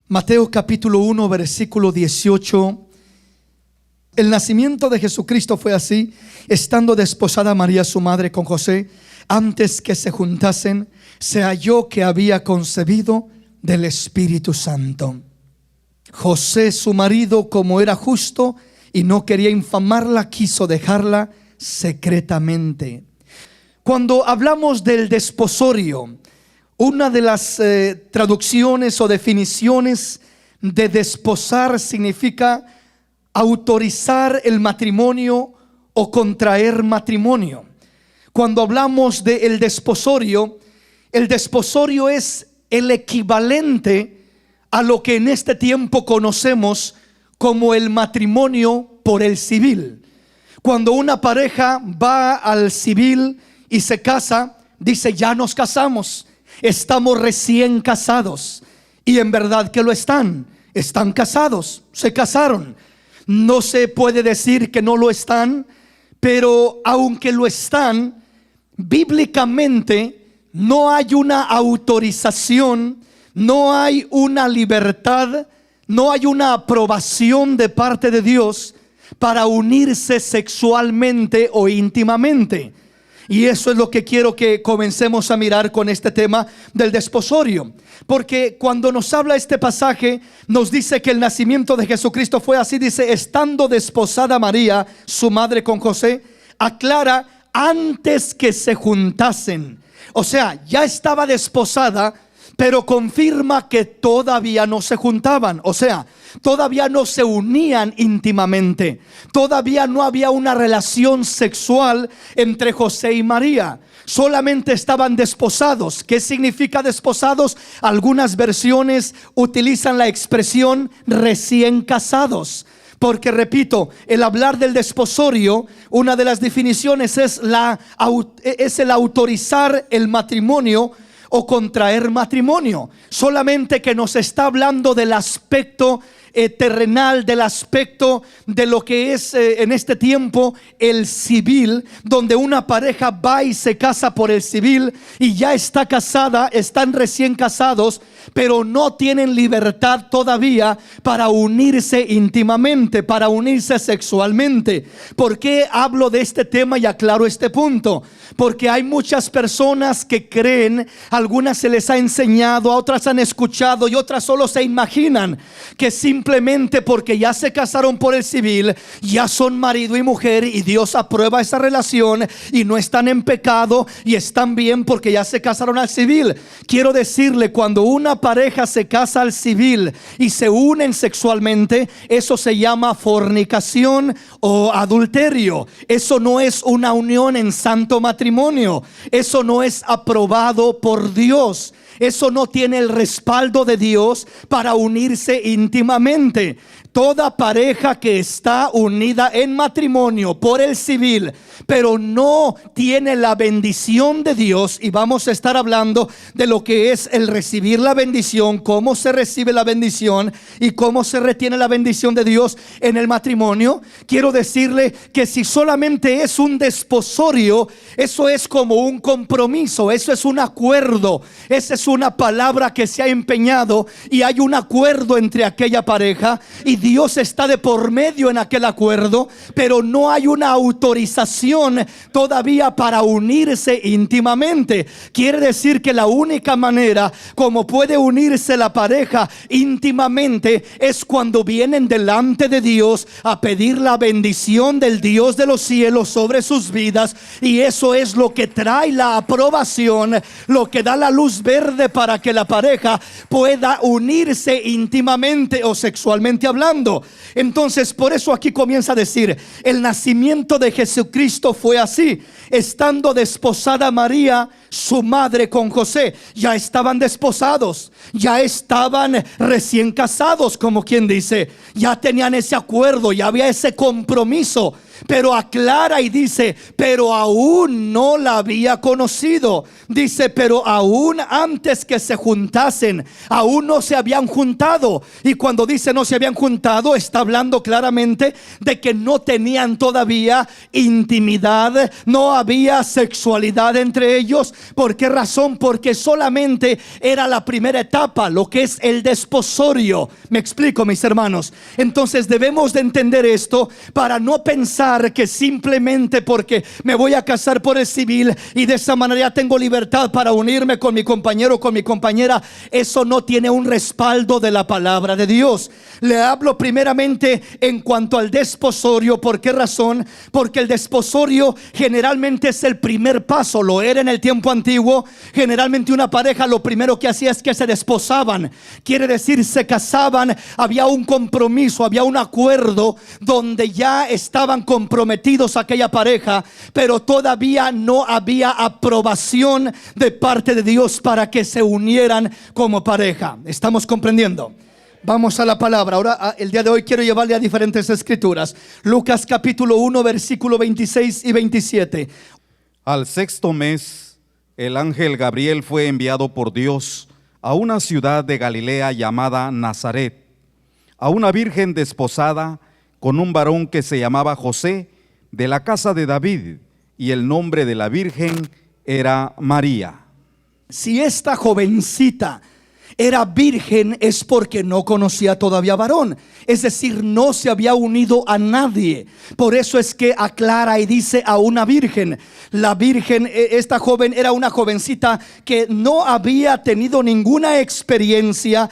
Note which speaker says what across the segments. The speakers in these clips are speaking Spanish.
Speaker 1: Mateo capítulo 1 versículo 18. El nacimiento de Jesucristo fue así: estando desposada María su madre con José, antes que se juntasen, se halló que había concebido del Espíritu Santo. José su marido, como era justo y no quería infamarla, quiso dejarla secretamente. Cuando hablamos del desposorio, una de las traducciones o definiciones de desposar significa autorizar el matrimonio o contraer matrimonio. Cuando hablamos del desposorio, el desposorio es el equivalente a lo que en este tiempo conocemos como el matrimonio por el civil. Cuando una pareja va al civil y se casa, dice: ya nos casamos, estamos recién casados. Y en verdad que lo están casados, se casaron. No se puede decir que no lo están, pero aunque lo están, bíblicamente no hay una autorización, no hay una libertad, no hay una aprobación de parte de Dios para unirse sexualmente o íntimamente. Y eso es lo que quiero que comencemos a mirar con este tema del desposorio. Porque cuando nos habla este pasaje, nos dice que el nacimiento de Jesucristo fue así. Dice: estando desposada María, su madre, con José, aclara, antes que se juntasen. O sea, ya estaba desposada, pero confirma que todavía no se juntaban. O sea, todavía no se unían íntimamente. Todavía no había una relación sexual entre José y María. Solamente estaban desposados. ¿Qué significa desposados? Algunas versiones utilizan la expresión recién casados. Porque, repito, el hablar del desposorio, una de las definiciones es el autorizar el matrimonio o contraer matrimonio. Solamente que nos está hablando del aspecto terrenal, del aspecto de lo que es en este tiempo el civil, donde una pareja va y se casa por el civil y ya está casada, están recién casados, pero no tienen libertad todavía para unirse íntimamente, para unirse sexualmente. ¿Por qué hablo de este tema y aclaro este punto? Porque hay muchas personas que creen, algunas se les ha enseñado, a otras han escuchado y otras solo se imaginan que simplemente porque ya se casaron por el civil, ya son marido y mujer y Dios aprueba esa relación y no están en pecado y están bien porque ya se casaron al civil. Quiero decirle, cuando una pareja se casa al civil y se unen sexualmente, eso se llama fornicación o adulterio. Eso no es una unión en santo matrimonio. Eso no es aprobado por Dios. Eso no tiene el respaldo de Dios para unirse íntimamente. Toda pareja que está unida en matrimonio por el civil, pero no tiene la bendición de Dios, y vamos a estar hablando de lo que es el recibir la bendición, cómo se recibe la bendición y cómo se retiene la bendición de Dios en el matrimonio. Quiero decirle que si solamente es un desposorio, eso es como un compromiso, eso es un acuerdo, esa es una palabra que se ha empeñado y hay un acuerdo entre aquella pareja y Dios está de por medio en aquel acuerdo, pero no hay una autorización todavía para unirse íntimamente. Quiere decir que la única manera como puede unirse la pareja íntimamente es cuando vienen delante de Dios a pedir la bendición del Dios de los cielos sobre sus vidas, y eso es lo que trae la aprobación, lo que da la luz verde para que la pareja pueda unirse íntimamente o sexualmente hablando. Entonces, por eso aquí comienza a decir: el nacimiento de Jesucristo fue así, estando desposada María, su madre, con José. Ya estaban desposados, ya estaban recién casados, como quien dice, ya tenían ese acuerdo, ya había ese compromiso. pero aclara y dice, pero aún no la había conocido. Dice, pero aún antes que se juntasen, aún no se habían juntado. Y cuando dice no se habían juntado, está hablando claramente de que no tenían todavía intimidad, no había sexualidad entre ellos. ¿Por qué razón? Porque solamente era la primera etapa, lo que es el desposorio. Me explico, mis hermanos. Entonces debemos de entender esto para no pensar que simplemente porque me voy a casar por el civil y de esa manera tengo libertad para unirme con mi compañero, con mi compañera. Eso no tiene un respaldo de la palabra de Dios. Le hablo primeramente en cuanto al desposorio. ¿Por qué razón? Porque el desposorio generalmente es el primer paso. Lo era en el tiempo antiguo. Generalmente una pareja lo primero que hacía es que se desposaban. Quiere decir, se casaban, había un compromiso, había un acuerdo donde ya estaban comprometidos aquella pareja, pero todavía no había aprobación de parte de Dios para que se unieran como pareja. ¿Estamos comprendiendo? Vamos a la palabra. Ahora, el día de hoy quiero llevarle a diferentes escrituras. Lucas capítulo 1, versículo 26 y 27.
Speaker 2: Al sexto mes, el ángel Gabriel fue enviado por Dios a una ciudad de Galilea llamada Nazaret, a una virgen desposada con un varón que se llamaba José, de la casa de David, y el nombre de la virgen era María.
Speaker 1: Si esta jovencita era virgen, es porque no conocía todavía varón, es decir, no se había unido a nadie. Por eso es que aclara y dice a una virgen. La virgen, esta joven era una jovencita que no había tenido ninguna experiencia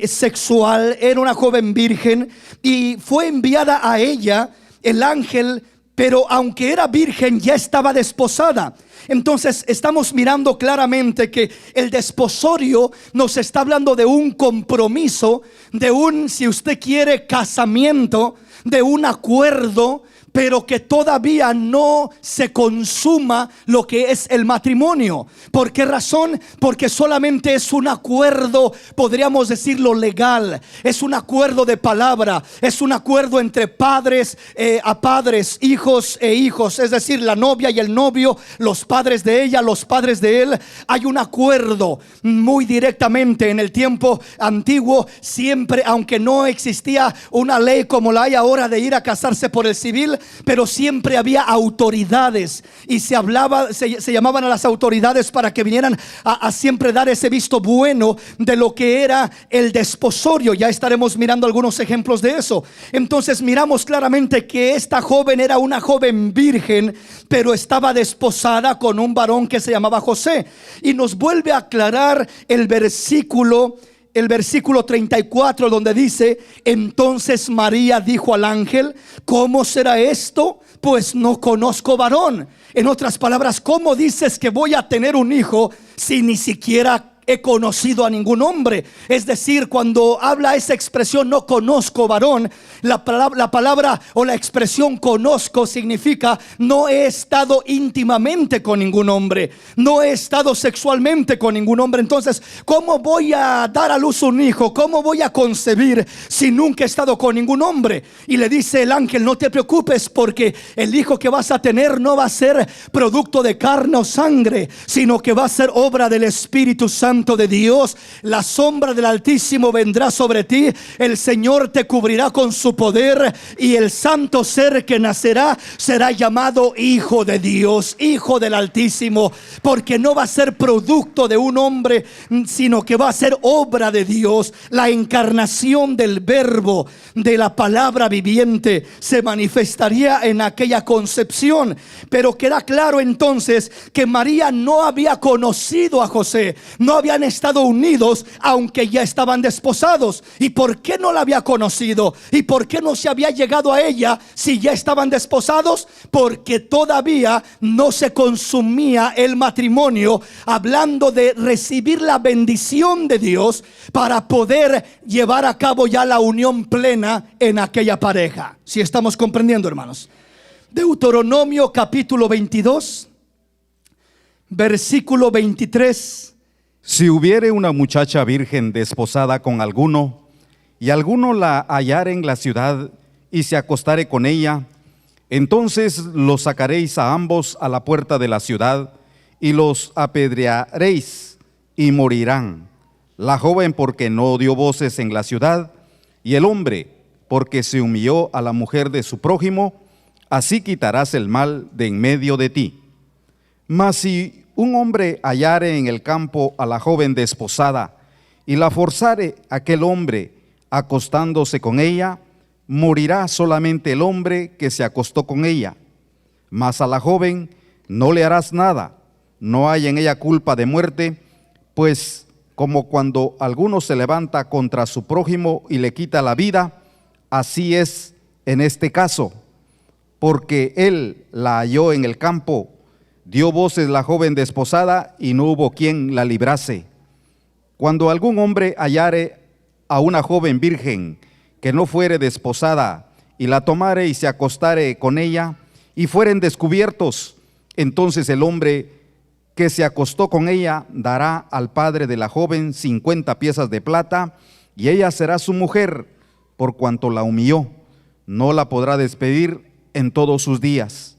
Speaker 1: sexual, era una joven virgen y fue enviada a ella el ángel. Pero aunque era virgen, ya estaba desposada. Entonces estamos mirando claramente que el desposorio nos está hablando de un compromiso, de un, si usted quiere, casamiento, de un acuerdo, pero que todavía no se consuma lo que es el matrimonio. ¿Por qué razón? Porque solamente es un acuerdo, podríamos decirlo legal, es un acuerdo de palabra, es un acuerdo entre padres a padres, hijos e hijos, es decir, la novia y el novio, los padres de ella, los padres de él. Hay un acuerdo muy directamente. En el tiempo antiguo siempre, aunque no existía una ley como la hay ahora de ir a casarse por el civil, pero siempre había autoridades y se llamaban a las autoridades para que vinieran a siempre dar ese visto bueno de lo que era el desposorio. Ya estaremos mirando algunos ejemplos de eso. Entonces miramos claramente que esta joven era una joven virgen, pero estaba desposada con un varón que se llamaba José. Y nos vuelve a aclarar el versículo 34, donde dice: entonces María dijo al ángel, ¿cómo será esto? Pues no conozco varón. En otras palabras, ¿cómo dices que voy a tener un hijo si ni siquiera he conocido a ningún hombre? Es decir, cuando habla esa expresión no conozco varón, la palabra o la expresión conozco significa no he estado íntimamente con ningún hombre, no he estado sexualmente con ningún hombre. Entonces, ¿cómo voy a dar a luz un hijo? ¿Cómo voy a concebir si nunca he estado con ningún hombre? Y le dice el ángel: no te preocupes, porque el hijo que vas a tener no va a ser producto de carne o sangre, sino que va a ser obra del Espíritu Santo de Dios. La sombra del Altísimo vendrá sobre ti, el Señor te cubrirá con su poder, y el santo ser que nacerá será llamado Hijo de Dios, Hijo del Altísimo, porque no va a ser producto de un hombre, sino que va a ser obra de Dios. La encarnación del Verbo, de la palabra viviente, se manifestaría en aquella concepción. Pero queda claro entonces que María no había conocido a José, no habían estado unidos, aunque ya estaban desposados. ¿Y por qué no la había conocido? ¿Y por qué no se había llegado a ella si ya estaban desposados? Porque todavía no se consumía el matrimonio, hablando de recibir la bendición de Dios para poder llevar a cabo ya la unión plena en aquella pareja. Si estamos comprendiendo, hermanos. Deuteronomio capítulo 22, versículo 23.
Speaker 2: Si hubiere una muchacha virgen desposada con alguno, y alguno la hallare en la ciudad y se acostare con ella, Entonces los sacaréis a ambos a la puerta de la ciudad y los apedrearéis y morirán. La joven porque no dio voces en la ciudad, y el hombre porque se humilló a la mujer de su prójimo. Así quitarás el mal de en medio de ti. Mas si un hombre hallare en el campo a la joven desposada, y la forzare aquel hombre acostándose con ella, morirá solamente el hombre que se acostó con ella. Mas a la joven no le harás nada, no hay en ella culpa de muerte, pues como cuando alguno se levanta contra su prójimo y le quita la vida, así es en este caso, porque él la halló en el campo, dio voces la joven desposada y no hubo quien la librase. Cuando algún hombre hallare a una joven virgen que no fuere desposada y la tomare y se acostare con ella y fueren descubiertos, entonces el hombre que se acostó con ella dará al padre de la joven 50 piezas de plata, y ella será su mujer por cuanto la humilló. No la podrá despedir en todos sus días.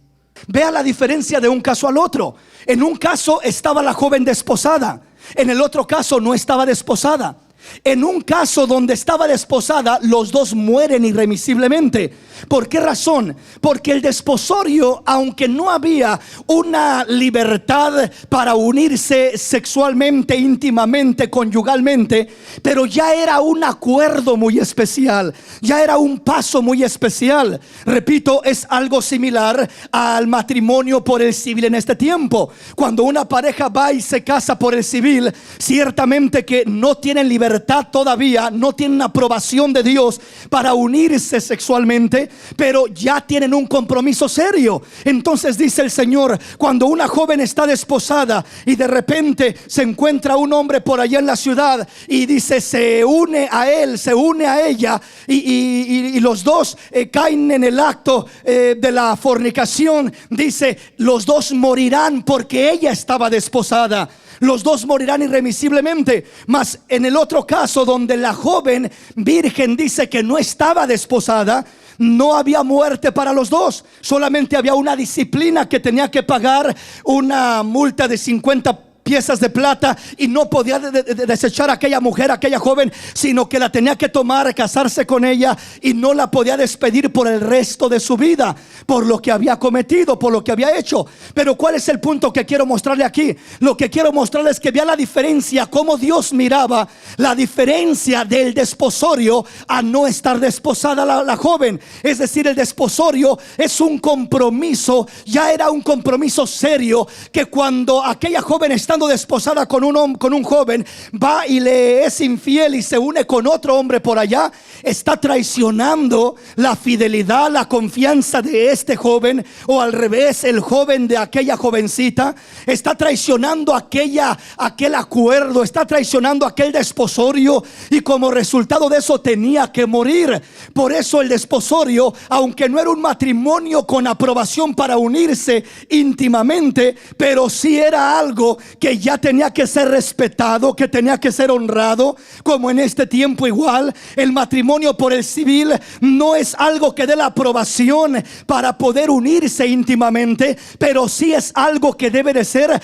Speaker 1: Vea la diferencia de un caso al otro. En un caso estaba la joven desposada, en el otro caso no estaba desposada. En un caso donde estaba desposada, los dos mueren irremisiblemente. ¿Por qué razón? Porque el desposorio, aunque no había una libertad para unirse sexualmente, íntimamente, conyugalmente, pero ya era un acuerdo muy especial, ya era un paso muy especial. Repito, es algo similar al matrimonio por el civil en este tiempo. Cuando una pareja va y se casa por el civil, ciertamente que no tienen libertad todavía, no tienen aprobación de Dios para unirse sexualmente, pero ya tienen un compromiso serio. Entonces dice el Señor, cuando una joven está desposada y de repente se encuentra un hombre por allá en la ciudad y dice, se une a él, se une a ella, y los dos caen en el acto de la fornicación, dice, los dos morirán porque ella estaba desposada. Los dos morirán irremisiblemente. Mas en el otro caso, donde la joven virgen dice que no estaba desposada, no había muerte para los dos. Solamente había una disciplina, que tenía que pagar una multa de 50 piezas de plata, y no podía desechar a aquella mujer, a aquella joven, sino que la tenía que tomar, casarse con ella, y no la podía despedir por el resto de su vida, por lo que había cometido, por lo que había hecho. Pero ¿cuál es el punto que quiero mostrarle aquí? Lo que quiero mostrarle es que vea la diferencia, cómo Dios miraba la diferencia del desposorio a no estar desposada la joven. Es decir, el desposorio es un compromiso, ya era un compromiso serio, que cuando aquella joven estando desposada con un joven va y le es infiel y se une con otro hombre por allá, está traicionando la fidelidad, la confianza de este joven, o al revés, el joven de aquella jovencita está traicionando aquel acuerdo, está traicionando aquel desposorio, y como resultado de eso tenía que morir. Por eso el desposorio, aunque no era un matrimonio con aprobación para unirse íntimamente, pero sí era algo que ya tenía que ser respetado, que tenía que ser honrado. Como en este tiempo igual, el matrimonio por el civil no es algo que dé la aprobación para poder unirse íntimamente, pero sí es algo que debe de ser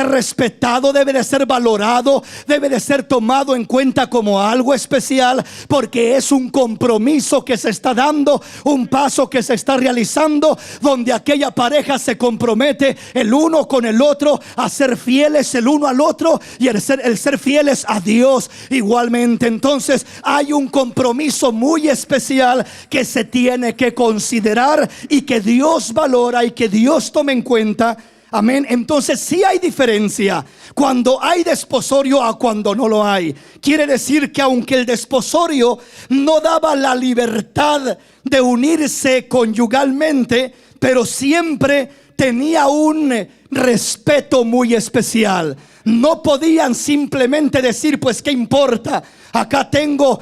Speaker 1: respetado, debe de ser valorado, debe de ser tomado en cuenta como algo especial, porque es un compromiso que se está dando, un paso que se está realizando, donde aquella pareja se compromete el uno con el otro a ser fieles el uno al otro, y el ser fieles a Dios igualmente. Entonces hay un compromiso muy especial que se tiene que considerar, y que Dios valora y que Dios tome en cuenta. Amén. Entonces sí hay diferencia cuando hay desposorio a cuando no lo hay. Quiere decir que aunque el desposorio no daba la libertad de unirse conyugalmente, pero siempre tenía un respeto muy especial. No podían simplemente decir, pues qué importa, acá tengo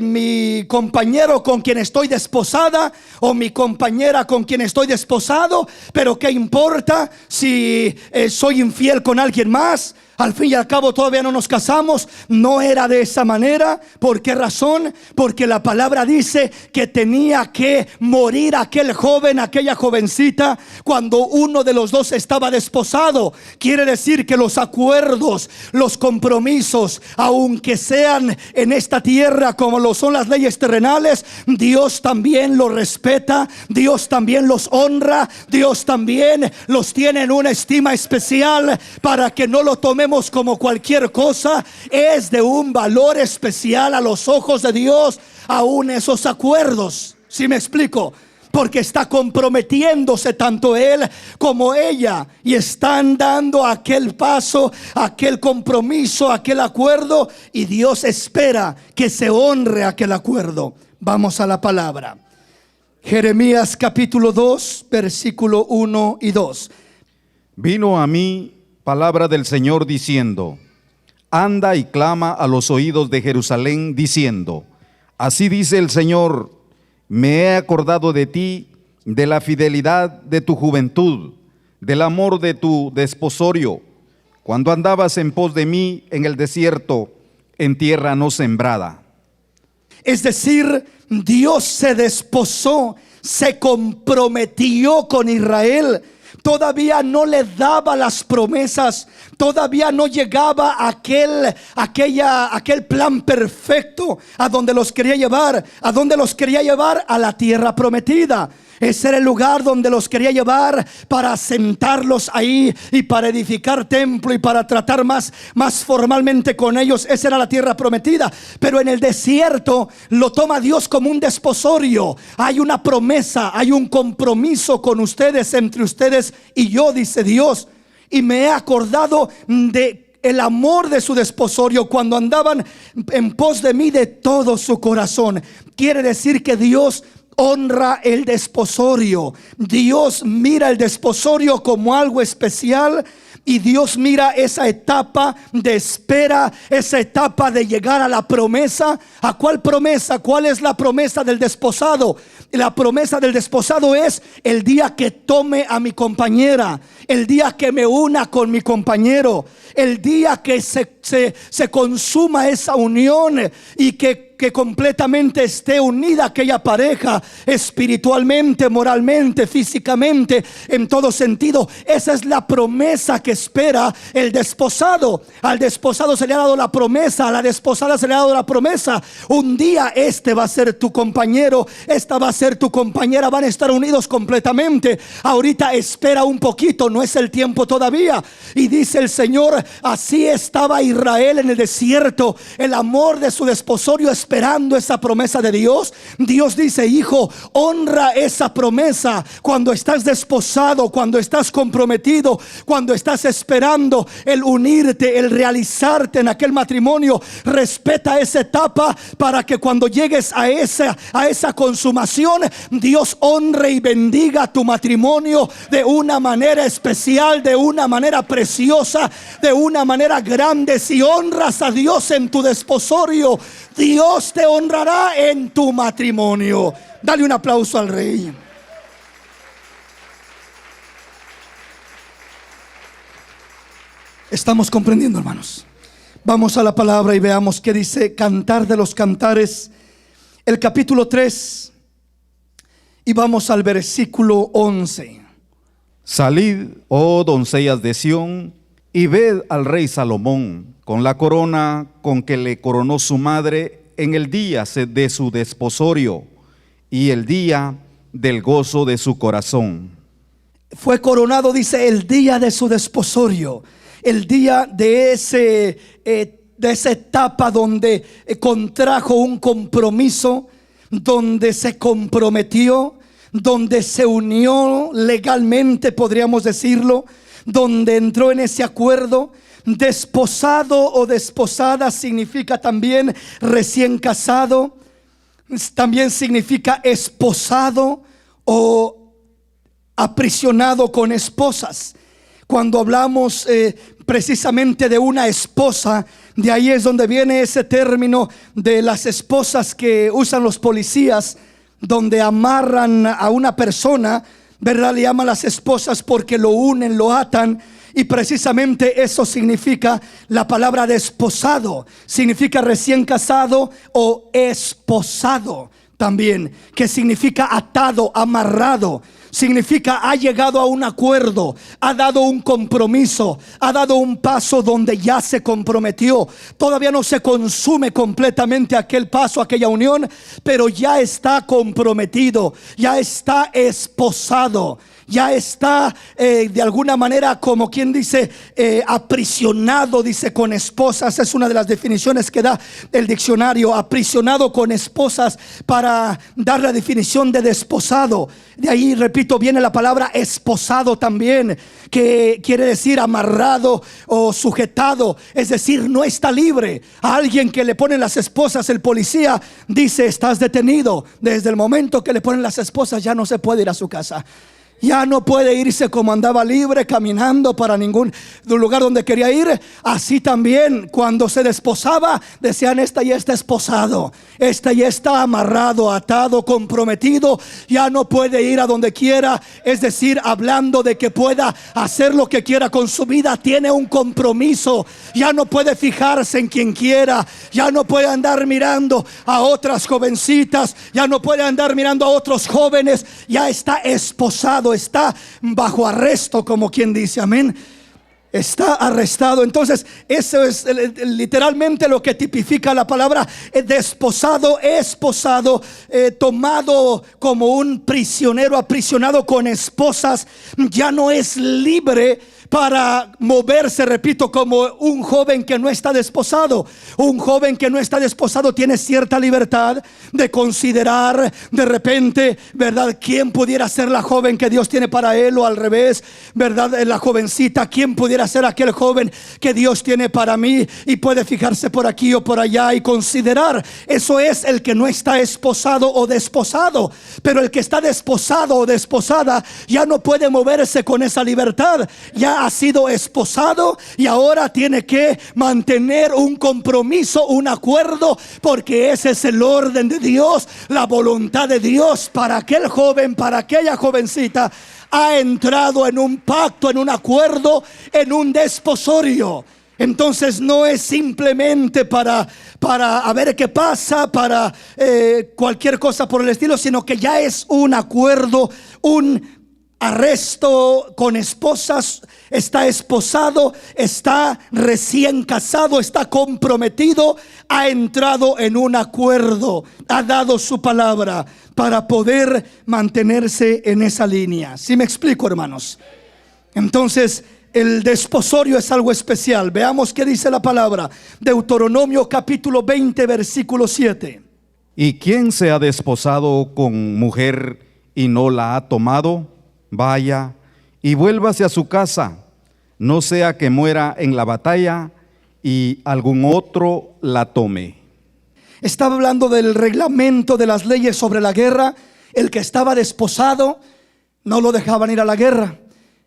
Speaker 1: mi compañero con quien estoy desposada, o mi compañera con quien estoy desposado, pero qué importa si soy infiel con alguien más. Al fin y al cabo todavía no nos casamos. No era de esa manera. ¿Por qué razón? Porque la palabra dice que tenía que morir aquel joven, aquella jovencita, cuando uno de los dos estaba desposado. Quiere decir que los acuerdos, los compromisos, aunque sean en esta tierra como lo son las leyes terrenales, Dios también los respeta, Dios también los honra, Dios también los tiene en una estima especial, para que no lo tomemos como cualquier cosa. Es de un valor especial a los ojos de Dios, aún esos acuerdos. ¿Sí me explico? Porque está comprometiéndose tanto él como ella, y están dando aquel paso, aquel compromiso, aquel acuerdo, y Dios espera que se honre aquel acuerdo. Vamos a la palabra. Jeremías capítulo 2, versículo 1 y 2.
Speaker 2: Vino a mí palabra del Señor diciendo: anda y clama a los oídos de Jerusalén diciendo: así dice el Señor, me he acordado de ti, de la fidelidad de tu juventud, del amor de tu desposorio, cuando andabas en pos de mí en el desierto, en tierra no sembrada.
Speaker 1: Es decir, Dios se desposó, se comprometió con Israel. Todavía no le daba las promesas, todavía no llegaba aquel plan perfecto a donde los quería llevar. ¿A dónde los quería llevar? A la tierra prometida. Ese era el lugar donde los quería llevar, para sentarlos ahí y para edificar templo y para tratar más formalmente con ellos. Esa era la tierra prometida. Pero en el desierto lo toma Dios como un desposorio. Hay una promesa, hay un compromiso con ustedes, entre ustedes y yo, dice Dios. Y me he acordado de el amor de su desposorio, cuando andaban en pos de mí de todo su corazón. Quiere decir que Dios honra el desposorio. Dios mira el desposorio como algo especial, y Dios mira esa etapa de espera, esa etapa de llegar a la promesa. ¿A cuál promesa? ¿Cuál es la promesa del desposado? La promesa del desposado es el día que tome a mi compañera, el día que me una con mi compañero, el día que se consuma esa unión, y que completamente esté unida aquella pareja, espiritualmente, moralmente, físicamente, en todo sentido. Esa es la promesa que espera el desposado. Al desposado se le ha dado la promesa, a la desposada se le ha dado la promesa: un día este va a ser tu compañero, esta va a ser tu compañera, van a estar unidos completamente. Ahorita espera un poquito, no es el tiempo todavía. Y dice el Señor: así estaba Israel en el desierto, el amor de su desposorio, esperando esa promesa de Dios. Dios dice: hijo, honra esa promesa cuando estás desposado, cuando estás comprometido, cuando estás esperando el unirte, el realizarte en aquel matrimonio. Respeta esa etapa, para que cuando llegues a esa consumación, Dios honre y bendiga tu matrimonio de una manera especial, de una manera preciosa, de una manera grande. Si honras a Dios en tu desposorio, Dios te honrará en tu matrimonio. Dale un aplauso al Rey. Estamos comprendiendo, hermanos. Vamos a la palabra y veamos qué dice Cantar de los Cantares, el capítulo 3, y vamos al versículo 11.
Speaker 2: Salid, oh doncellas de Sión, y ved al rey Salomón con la corona con que le coronó su madre en el día de su desposorio y el día del gozo de su corazón.
Speaker 1: Fue coronado, dice, el día de su desposorio, el día de esa etapa donde contrajo un compromiso, donde se comprometió, donde se unió legalmente, podríamos decirlo, donde entró en ese acuerdo. Desposado o desposada significa también recién casado, también significa esposado o aprisionado con esposas. Cuando hablamos precisamente de una esposa, de ahí es donde viene ese término de las esposas que usan los policías, donde amarran a una persona, ¿verdad? Le llaman las esposas porque lo unen, lo atan. Y precisamente eso significa la palabra desposado. Significa recién casado o esposado también, que significa atado, amarrado. Significa ha llegado a un acuerdo, ha dado un compromiso, ha dado un paso donde ya se comprometió. Todavía no se consume completamente aquel paso, aquella unión, pero ya está comprometido, ya está esposado. Ya está de alguna manera, como quien dice, aprisionado, dice, con esposas. Es una de las definiciones que da el diccionario, aprisionado con esposas, para dar la definición de desposado. De ahí, repito, viene la palabra esposado también, que quiere decir amarrado o sujetado, es decir, no está libre. A alguien que le ponen las esposas, el policía dice: estás detenido. Desde el momento que le ponen las esposas, ya no se puede ir a su casa. Ya no puede irse como andaba, libre, caminando para ningún lugar donde quería ir. Así también cuando se desposaba, decían: esta ya está esposado, esta ya está amarrado, atado, comprometido. Ya no puede ir a donde quiera. Es decir, hablando de que pueda hacer lo que quiera con su vida. Tiene un compromiso. Ya no puede fijarse en quien quiera. Ya no puede andar mirando a otras jovencitas. Ya no puede andar mirando a otros jóvenes. Ya está esposado. Está bajo arresto, como quien dice, amén. Está arrestado. Entonces eso es literalmente lo que tipifica la palabra desposado, esposado, tomado como un prisionero, aprisionado con esposas. Ya no es libre para moverse, repito, como un joven que no está desposado. Un joven que no está desposado tiene cierta libertad de considerar de repente, ¿verdad?, quién pudiera ser la joven que Dios tiene para él, o al revés, ¿verdad?, la jovencita, quién pudiera ser aquel joven que Dios tiene para mí, y puede fijarse por aquí o por allá y considerar. Eso es el que no está esposado o desposado. Pero el que está desposado o desposada ya no puede moverse con esa libertad. Ya ha sido esposado y ahora tiene que mantener un compromiso, un acuerdo, porque ese es el orden de Dios, la voluntad de Dios para aquel joven, para aquella jovencita. Ha entrado en un pacto, en un acuerdo, en un desposorio. Entonces no es simplemente para a ver qué pasa, para cualquier cosa por el estilo, sino que ya es un acuerdo, un arresto con esposas. Está esposado, está recién casado, está comprometido, ha entrado en un acuerdo, ha dado su palabra para poder mantenerse en esa línea. ¿Sí me explico, hermanos? Entonces el desposorio es algo especial. Veamos qué dice la palabra. Deuteronomio capítulo 20 versículo 7.
Speaker 2: ¿Y quién se ha desposado con mujer y no la ha tomado? Vaya y vuélvase a su casa, no sea que muera en la batalla y algún otro la tome.
Speaker 1: Estaba hablando del reglamento de las leyes sobre la guerra. El que estaba desposado no lo dejaban ir a la guerra.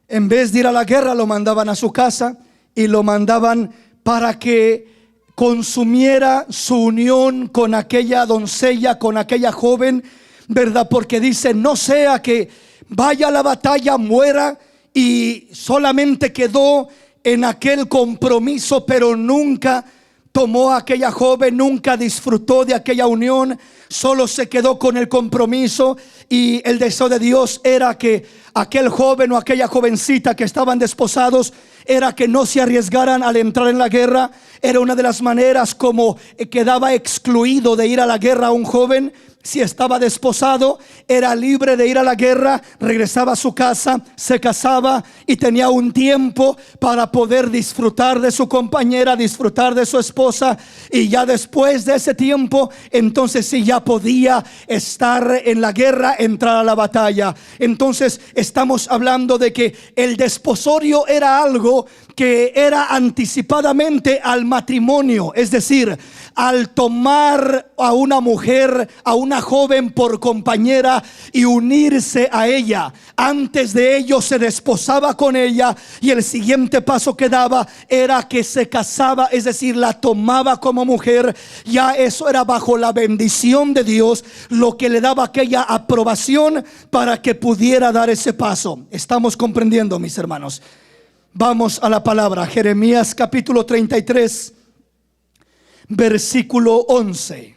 Speaker 1: En vez de ir a la guerra, lo mandaban a su casa y lo mandaban para que consumiera su unión con aquella doncella, con aquella joven, ¿verdad? Porque dice: no sea que vaya a la batalla, muera y solamente quedó en aquel compromiso, pero nunca tomó a aquella joven, nunca disfrutó de aquella unión, solo se quedó con el compromiso. Y el deseo de Dios era que aquel joven o aquella jovencita que estaban desposados, era que no se arriesgaran al entrar en la guerra. Era una de las maneras como quedaba excluido de ir a la guerra un joven. Si estaba desposado, era libre de ir a la guerra, regresaba a su casa, se casaba y tenía un tiempo para poder disfrutar de su compañera, disfrutar de su esposa. Y ya después de ese tiempo, entonces sí, ya podía estar en la guerra, entrar a la batalla. Entonces estamos hablando de que el desposorio era algo que era anticipadamente al matrimonio. Es decir, al tomar a una mujer, a una una joven por compañera y unirse a ella. Antes de ello se desposaba con ella, y el siguiente paso que daba era que se casaba, es decir, la tomaba como mujer. Ya eso era bajo la bendición de Dios, lo que le daba aquella aprobación para que pudiera dar ese paso. ¿Estamos comprendiendo, mis hermanos? Vamos a la palabra. Jeremías capítulo 33, versículo 11.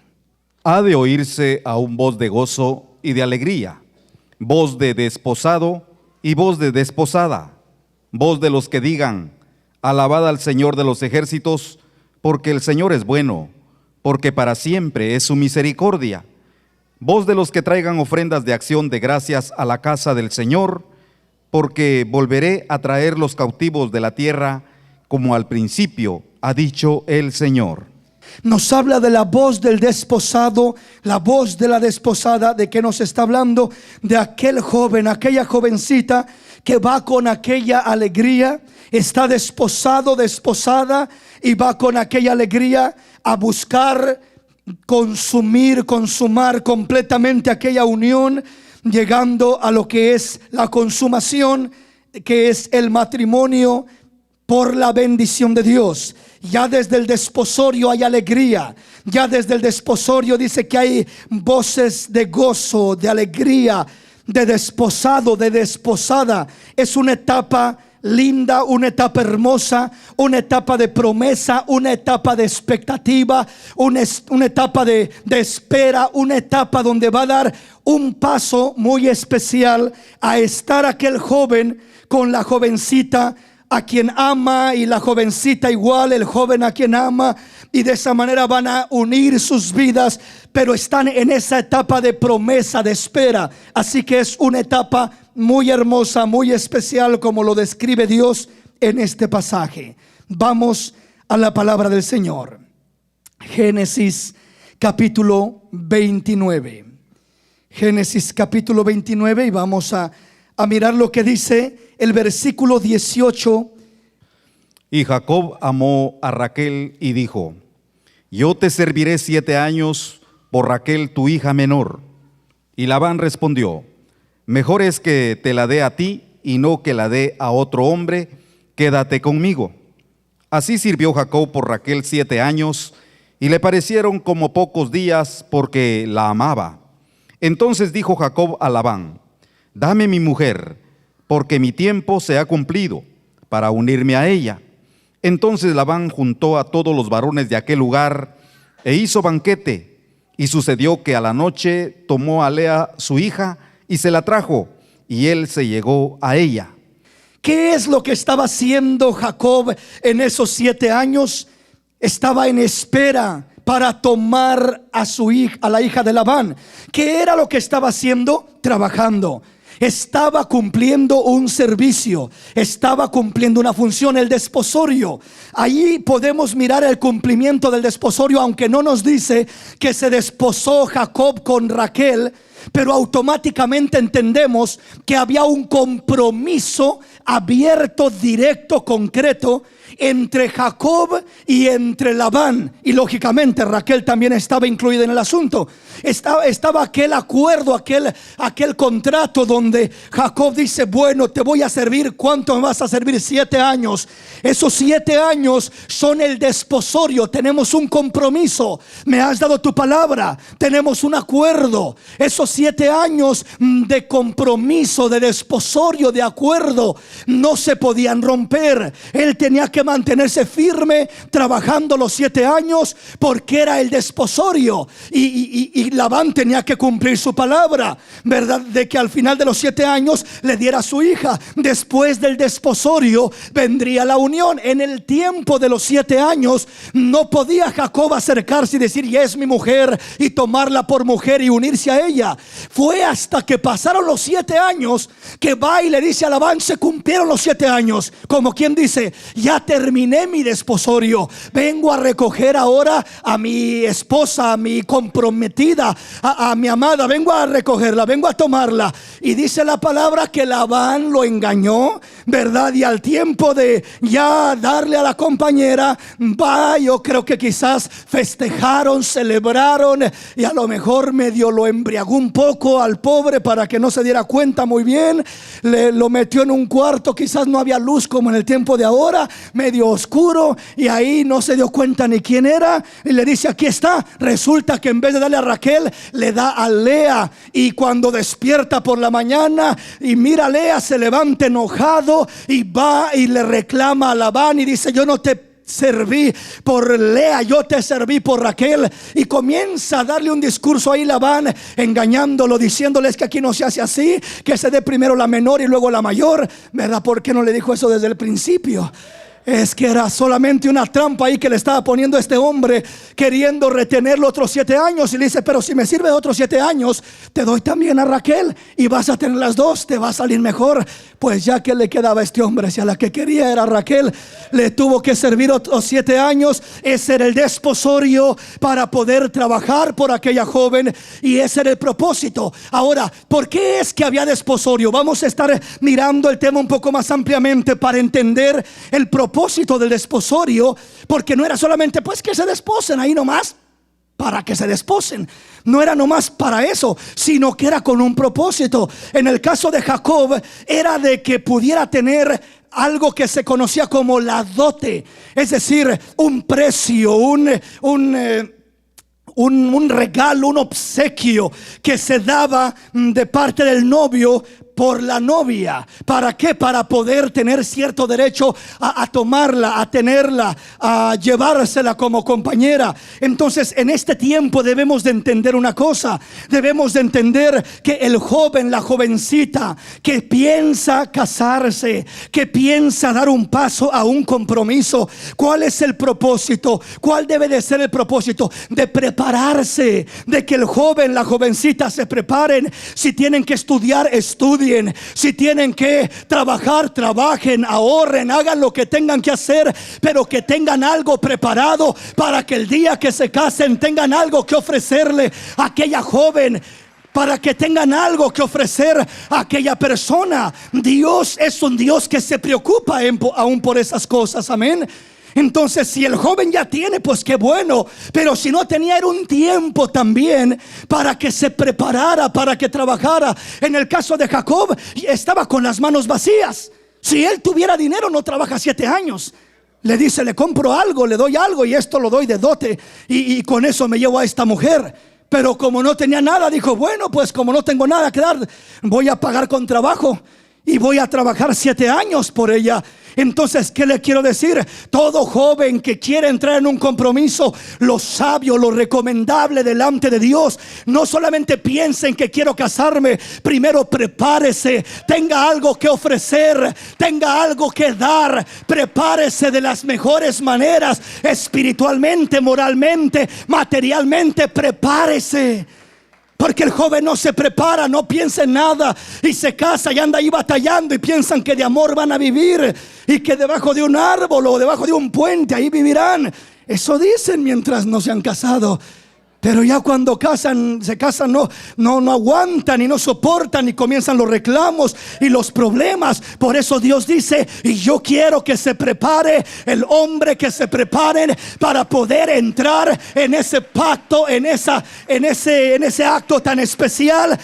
Speaker 2: Ha de oírse aún voz de gozo y de alegría, voz de desposado y voz de desposada, voz de los que digan: alabad al Señor de los ejércitos, porque el Señor es bueno, porque para siempre es su misericordia. Voz de los que traigan ofrendas de acción de gracias a la casa del Señor, porque volveré a traer los cautivos de la tierra, como al principio ha dicho el Señor.
Speaker 1: Nos habla de la voz del desposado, la voz de la desposada. ¿De qué nos está hablando? De aquel joven, aquella jovencita que va con aquella alegría, está desposado, desposada, y va con aquella alegría a buscar consumar completamente aquella unión, llegando a lo que es la consumación, que es el matrimonio por la bendición de Dios. Ya desde el desposorio hay alegría. Ya desde el desposorio dice que hay voces de gozo, de alegría, de desposado, de desposada. Es una etapa linda, una etapa hermosa, una etapa de promesa, una etapa de expectativa, una etapa de espera, una etapa donde va a dar un paso muy especial a estar aquel joven con la jovencita a quien ama, y la jovencita igual, el joven a quien ama, y de esa manera van a unir sus vidas, pero están en esa etapa de promesa, de espera. Así que es una etapa muy hermosa, muy especial, como lo describe Dios en este pasaje. Vamos a la palabra del Señor. Génesis capítulo 29. Génesis capítulo 29, y vamos a mirar lo que dice el versículo 18.
Speaker 2: Y Jacob amó a Raquel y dijo: yo te serviré 7 años por Raquel tu hija menor. Y Labán respondió: mejor es que te la dé a ti y no que la dé a otro hombre, quédate conmigo. Así sirvió Jacob por Raquel 7 años, y le parecieron como pocos días, porque la amaba. Entonces dijo Jacob a Labán: dame mi mujer, porque mi tiempo se ha cumplido para unirme a ella. Entonces Labán juntó a todos los varones de aquel lugar e hizo banquete. Y sucedió que a la noche tomó a Lea su hija y se la trajo, y él se llegó a ella.
Speaker 1: ¿Qué es lo que estaba haciendo Jacob en esos 7 años? Estaba en espera para tomar a su hija, a la hija de Labán. ¿Qué era lo que estaba haciendo? Trabajando. Estaba cumpliendo un servicio, estaba cumpliendo una función, el desposorio. Ahí podemos mirar el cumplimiento del desposorio, aunque no nos dice que se desposó Jacob con Raquel, pero automáticamente entendemos que había un compromiso abierto, directo, concreto entre Jacob y entre Labán. Y lógicamente Raquel también estaba incluida en el asunto. Estaba aquel acuerdo, aquel contrato donde Jacob dice: bueno, te voy a servir. ¿Cuánto me vas a servir? 7 años. Esos 7 años son el desposorio. Tenemos un compromiso. Me has dado tu palabra. Tenemos un acuerdo. Esos 7 años de compromiso, de desposorio, de acuerdo, no se podían romper. Él tenía que mantenerse firme trabajando los 7 años, porque era el desposorio, y Labán tenía que cumplir su palabra, ¿verdad? De que al final de los 7 años le diera a su hija. Después del desposorio vendría la unión. En el tiempo de los 7 años no podía Jacob acercarse y decir: ya es mi mujer, y tomarla por mujer y unirse a ella. Fue hasta que pasaron los 7 años que va y le dice a Labán: se cumplieron los 7 años. Como quien dice: ya terminé mi desposorio, vengo a recoger ahora a mi esposa, a mi comprometida, a mi amada, vengo a recogerla, vengo a tomarla. Y dice la palabra que Labán lo engañó, ¿verdad? Y al tiempo de ya darle a la compañera, yo creo que quizás festejaron, celebraron, y a lo mejor medio lo embriagó un poco al pobre para que no se diera cuenta muy bien. Lo metió en un cuarto, quizás no había luz como en el tiempo de ahora, medio oscuro, y ahí no se dio cuenta ni quién era, y le dice: aquí está. Resulta que en vez de darle a Raquel, le da a Lea. Y cuando despierta por la mañana y mira a Lea, se levanta enojado y va y le reclama a Labán y dice: yo no te serví por Lea, yo te serví por Raquel. Y comienza a darle un discurso ahí Labán, engañándolo, diciéndoles que aquí no se hace así, que se dé primero la menor y luego la mayor, ¿verdad? ¿Por qué no le dijo eso desde el principio? Es que era solamente una trampa ahí que le estaba poniendo este hombre, queriendo retenerlo otros 7 años. Y le dice: pero si me sirve otros 7 años, te doy también a Raquel y vas a tener las dos, te va a salir mejor. Pues ya que le quedaba a este hombre, si a la que quería era Raquel, le tuvo que servir otros 7 años. Ese era el desposorio para poder trabajar por aquella joven, y ese era el propósito. Ahora, ¿por qué es que había desposorio? Vamos a estar mirando el tema un poco más ampliamente para entender el propósito del desposorio, porque no era solamente pues que se desposen ahí nomás, para que se desposen. No era nomás para eso, sino que era con un propósito. En el caso de Jacob era de que pudiera tener algo que se conocía como la dote, es decir, un precio, un regalo, un obsequio que se daba de parte del novio por la novia. ¿Para qué? Para poder tener cierto derecho a tomarla, a tenerla, a llevársela como compañera. Entonces, en este tiempo debemos de entender una cosa. Debemos de entender que el joven, la jovencita que piensa casarse, que piensa dar un paso a un compromiso, ¿cuál es el propósito? ¿Cuál debe de ser el propósito? De prepararse, de que el joven, la jovencita se preparen. Si tienen que estudiar, estudien. Si tienen que trabajar, trabajen, ahorren, hagan lo que tengan que hacer, pero que tengan algo preparado para que el día que se casen tengan algo que ofrecerle a aquella joven, para que tengan algo que ofrecer a aquella persona. Dios es un Dios que se preocupa aún por esas cosas, amén. Entonces, si el joven ya tiene, pues qué bueno. Pero si no tenía, era un tiempo también para que se preparara, para que trabajara. En el caso de Jacob, estaba con las manos vacías. Si él tuviera dinero, no trabaja 7 años. Le dice: le compro algo, le doy algo, y esto lo doy de dote, y con eso me llevo a esta mujer. Pero como no tenía nada, dijo: bueno, pues como no tengo nada que dar, voy a pagar con trabajo y voy a trabajar 7 años por ella. Entonces, ¿qué le quiero decir? Todo joven que quiere entrar en un compromiso, lo sabio, lo recomendable delante de Dios, no solamente piensen que quiero casarme. Primero prepárese, tenga algo que ofrecer, tenga algo que dar. Prepárese de las mejores maneras, espiritualmente, moralmente, materialmente. Prepárese. Porque el joven no se prepara, no piensa en nada y se casa y anda ahí batallando, y piensan que de amor van a vivir y que debajo de un árbol o debajo de un puente ahí vivirán. Eso dicen mientras no se han casado. Pero ya cuando se casan, no aguantan y no soportan, y comienzan los reclamos y los problemas. Por eso Dios dice: y yo quiero que se prepare el hombre, que se preparen para poder entrar en ese pacto, en ese acto tan especial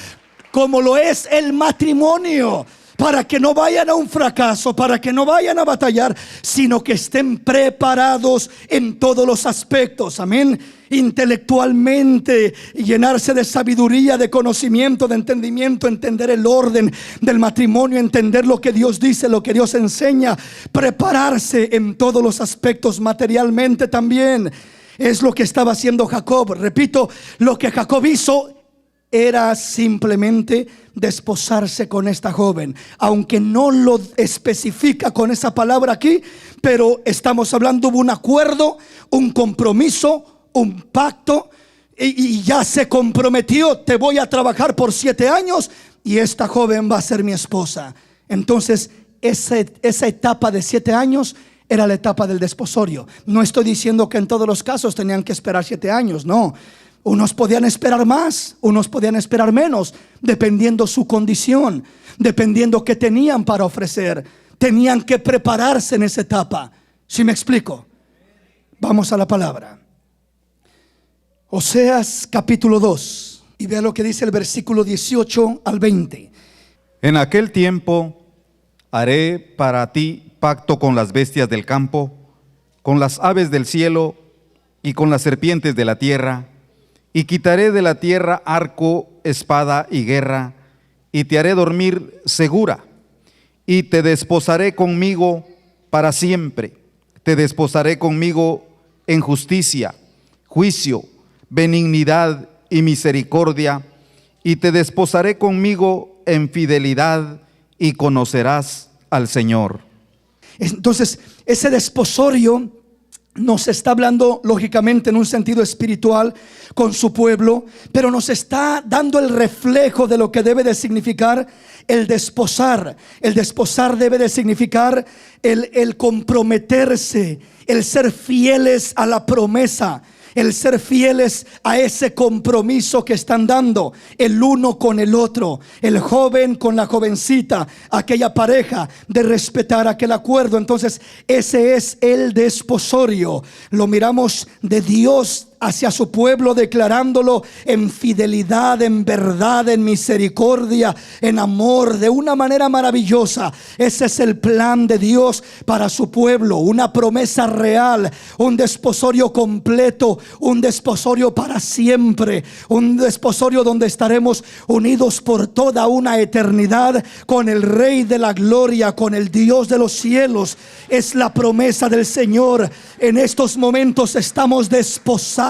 Speaker 1: como lo es el matrimonio. Para que no vayan a un fracaso, para que no vayan a batallar, sino que estén preparados en todos los aspectos, amén. Intelectualmente, llenarse de sabiduría, de conocimiento, de entendimiento, entender el orden del matrimonio, entender lo que Dios dice, lo que Dios enseña. Prepararse en todos los aspectos, materialmente también. Es lo que estaba haciendo Jacob. Repito, lo que Jacob hizo era simplemente desposarse con esta joven, aunque no lo especifica con esa palabra aquí, pero estamos hablando de un acuerdo, un compromiso, un pacto, y ya se comprometió: te voy a trabajar por 7 años y esta joven va a ser mi esposa. Entonces esa etapa de 7 años era la etapa del desposorio. No estoy diciendo que en todos los casos tenían que esperar 7 años, no. Unos podían esperar más, unos podían esperar menos, dependiendo su condición, dependiendo qué tenían para ofrecer. Tenían que prepararse en esa etapa. ¿Sí me explico? Vamos a la palabra. Oseas capítulo 2, y vea lo que dice el versículo 18 al 20.
Speaker 2: En aquel tiempo haré para ti pacto con las bestias del campo, con las aves del cielo y con las serpientes de la tierra, y quitaré de la tierra arco, espada y guerra, y te haré dormir segura, y te desposaré conmigo para siempre. Te desposaré conmigo en justicia, juicio, benignidad y misericordia, y te desposaré conmigo en fidelidad, y conocerás al Señor.
Speaker 1: Entonces, ese desposorio nos está hablando lógicamente en un sentido espiritual con su pueblo, pero nos está dando el reflejo de lo que debe de significar el desposar. El desposar debe de significar el comprometerse, el ser fieles a la promesa, el ser fieles a ese compromiso que están dando el uno con el otro, el joven con la jovencita, aquella pareja, de respetar aquel acuerdo. Entonces ese es el desposorio. Lo miramos de Dios hacia su pueblo, declarándolo en fidelidad, en verdad, en misericordia, en amor, de una manera maravillosa. Ese es el plan de Dios para su pueblo, una promesa real, un desposorio completo, un desposorio para siempre, un desposorio donde estaremos unidos por toda una eternidad con el Rey de la Gloria, con el Dios de los cielos. Es la promesa del Señor. En estos momentos estamos desposados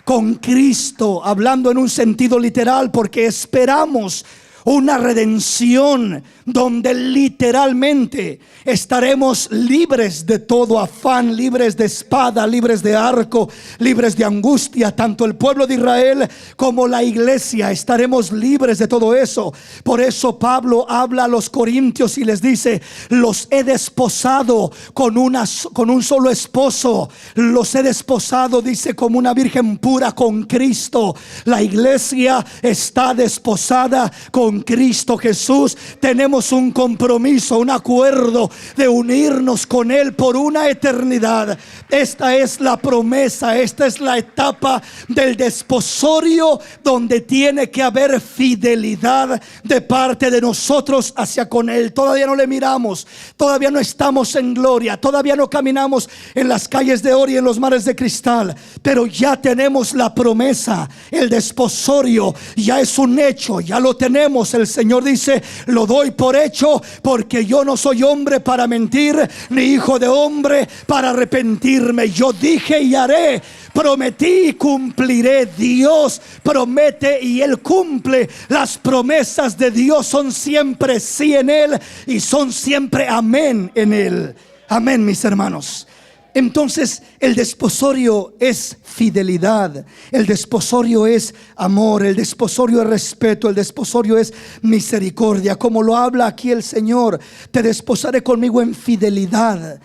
Speaker 1: con Cristo, hablando en un sentido literal, porque esperamos una redención donde literalmente estaremos libres de todo afán, libres de espada, libres de arco, libres de angustia. Tanto el pueblo de Israel como la iglesia estaremos libres de todo eso. Por eso Pablo habla a los corintios y les dice: los he desposado con un solo esposo. Los he desposado, dice, como una virgen pura con Cristo. La iglesia está desposada con Cristo Jesús. Tenemos un compromiso, un acuerdo de unirnos con Él por una eternidad. Esta es la promesa, esta es la etapa del desposorio, donde tiene que haber fidelidad de parte de nosotros hacia con Él. Todavía no le miramos, todavía no estamos en gloria, todavía no caminamos en las calles de oro y en los mares de cristal, pero ya tenemos la promesa. El desposorio ya es un hecho, ya lo tenemos. El Señor dice: lo doy por hecho, porque yo no soy hombre para mentir, ni hijo de hombre para arrepentirme. Yo dije y haré, prometí y cumpliré. Dios promete y Él cumple. Las promesas de Dios son siempre sí en Él, y son siempre amén en Él. Amén, mis hermanos. Entonces el desposorio es fidelidad, el desposorio es amor, el desposorio es respeto, el desposorio es misericordia, como lo habla aquí el Señor. Te desposaré conmigo en fidelidad,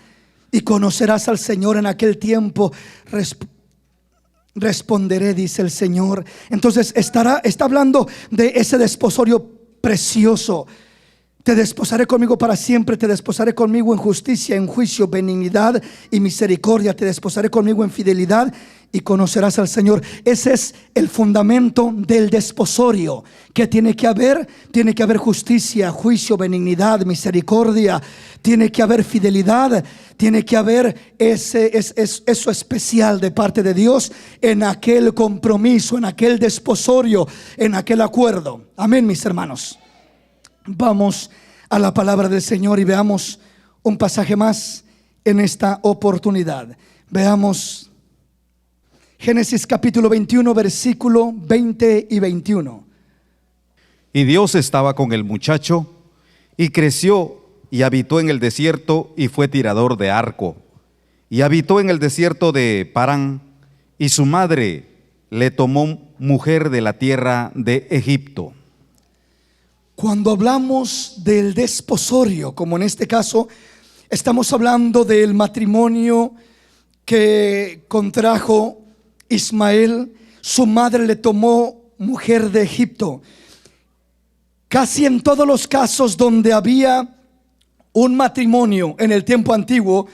Speaker 1: y conocerás al Señor en aquel tiempo. Responderé, dice el Señor. Entonces está hablando de ese desposorio precioso. Te desposaré conmigo para siempre, te desposaré conmigo en justicia, en juicio, benignidad y misericordia. Te desposaré conmigo en fidelidad, y conocerás al Señor. Ese es el fundamento del desposorio. ¿Qué tiene que haber? Tiene que haber justicia, juicio, benignidad, misericordia. Tiene que haber fidelidad. Tiene que haber eso especial de parte de Dios en aquel compromiso, en aquel desposorio, en aquel acuerdo. Amén, mis hermanos. Vamos a la palabra del Señor y veamos un pasaje más en esta oportunidad. Veamos Génesis capítulo 21, versículo 20 y 21.
Speaker 2: Y Dios estaba con el muchacho, y creció, y habitó en el desierto, y fue tirador de arco. Y habitó en el desierto de Parán, y su madre le tomó mujer de la tierra de Egipto. Cuando hablamos del desposorio, como en este caso
Speaker 1: Estamos hablando del matrimonio que contrajo Ismael. Su madre le tomó mujer de Egipto. Casi en todos los casos donde había un matrimonio en el tiempo antiguo,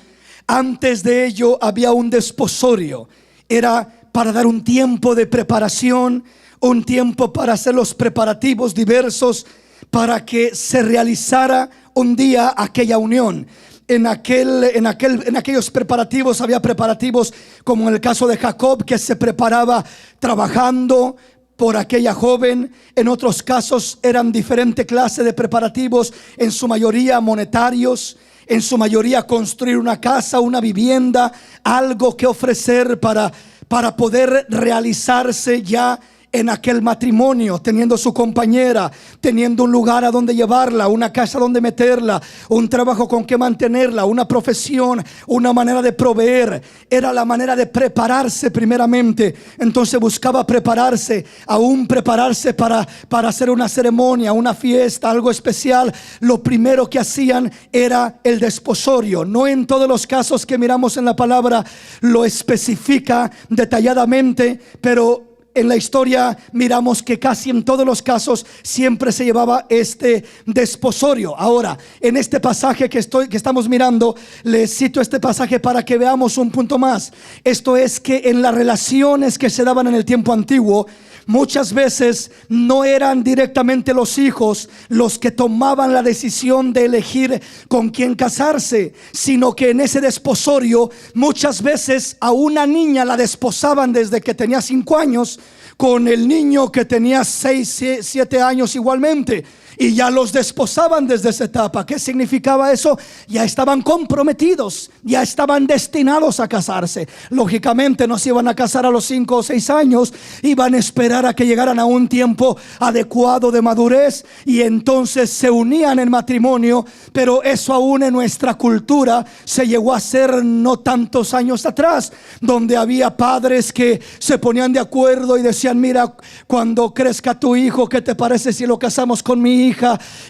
Speaker 1: antes de ello había un desposorio. Era para dar un tiempo de preparación, un tiempo para hacer los preparativos diversos para que se realizara un día aquella unión. En aquellos preparativos había preparativos como en el caso de Jacob, que se preparaba trabajando por aquella joven. En otros casos eran diferentes clases de preparativos, en su mayoría monetarios, en su mayoría construir una casa, una vivienda, algo que ofrecer para poder realizarse ya en aquel matrimonio, teniendo su compañera, teniendo un lugar a donde llevarla, una casa donde meterla, un trabajo con que mantenerla, una profesión, una manera de proveer. Era la manera de prepararse primeramente. Entonces buscaba prepararse, aún prepararse para hacer una ceremonia, una fiesta, algo especial. Lo primero que hacían era el desposorio. No en todos los casos que miramos en la palabra lo especifica detalladamente, pero en la historia miramos que casi en todos los casos siempre se llevaba este desposorio. Ahora, en este pasaje que estamos mirando, les cito este pasaje para que veamos un punto más. Esto es que en las relaciones que se daban en el tiempo antiguo, muchas veces no eran directamente los hijos los que tomaban la decisión de elegir con quién casarse, sino que en ese desposorio muchas veces a una niña la desposaban desde que tenía 5 años, con el niño que tenía 6, 7 años igualmente. Y ya los desposaban desde esa etapa. ¿Qué significaba eso? Ya estaban comprometidos, ya estaban destinados a casarse. Lógicamente no se iban a casar a los 5 o 6 años, iban a esperar a que llegaran a un tiempo adecuado de madurez, y entonces se unían en matrimonio. Pero eso aún en nuestra cultura se llegó a hacer no tantos años atrás, donde había padres que se ponían de acuerdo y decían: mira, cuando crezca tu hijo, ¿qué te parece si lo casamos con mi hija?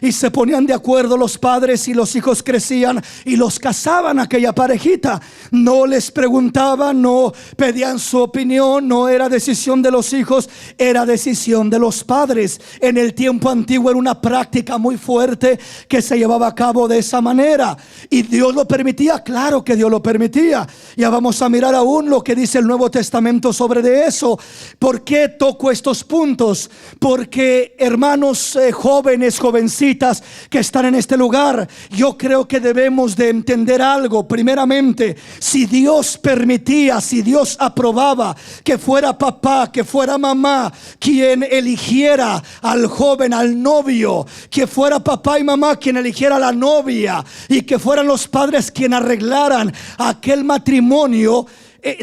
Speaker 1: Y se ponían de acuerdo los padres, y los hijos crecían y los casaban aquella parejita. No les preguntaban, no pedían su opinión, no era decisión de los hijos, era decisión de los padres. En el tiempo antiguo era una práctica muy fuerte que se llevaba a cabo de esa manera. ¿Y Dios lo permitía? Claro que Dios lo permitía. Ya vamos a mirar aún lo que dice el Nuevo Testamento sobre de eso. ¿Por qué toco estos puntos? Porque, hermanos jóvenes, jovencitas que están en este lugar, yo creo que debemos de entender algo. Primeramente, si Dios permitía, si Dios aprobaba que fuera papá, que fuera mamá quien eligiera al joven, al novio, que fuera papá y mamá quien eligiera a la novia, y que fueran los padres quien arreglaran aquel matrimonio,